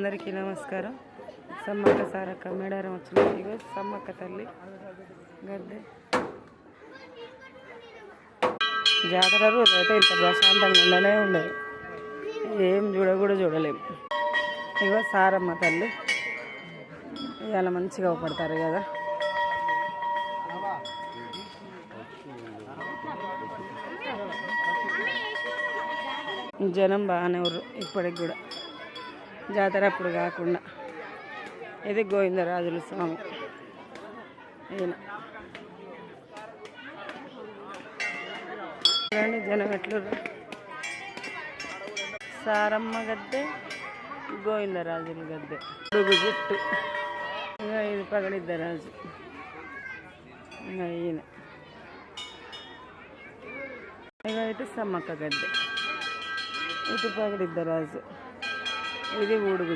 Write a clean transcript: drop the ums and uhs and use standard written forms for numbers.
అందరికీ నమస్కారం. సమ్మక్క సారక్క మేడారం వచ్చిన ఇగో సమ్మక్క తల్లి గద్దె. జాతర రోజు అయితే ఇంత ప్రశాంతంగా ఉండనే ఉండదు, ఏం చూడలేము. ఇగో సారమ్మ తల్లి ఇవాళ మంచిగా పడతారు కదా. జనం బాగానే ఉర్రు ఇప్పటికి కూడా, జాతర అప్పుడు కాకుండా. ఇది గోవిందరాజుల స్వామి. ఈయన చూడండి జనం ఎట్లుర్రు. సారమ్మ గద్దె, గోవిందరాజుల గద్దె, ఉడుగు జుట్టు. ఇంకా ఇది పగడిద్దరాజు. ఇంకా ఈయన ఇక ఇటు సమ్మక్క గద్దె, ఇటు పగడిద్దరాజు, ఇది ఊడుగు.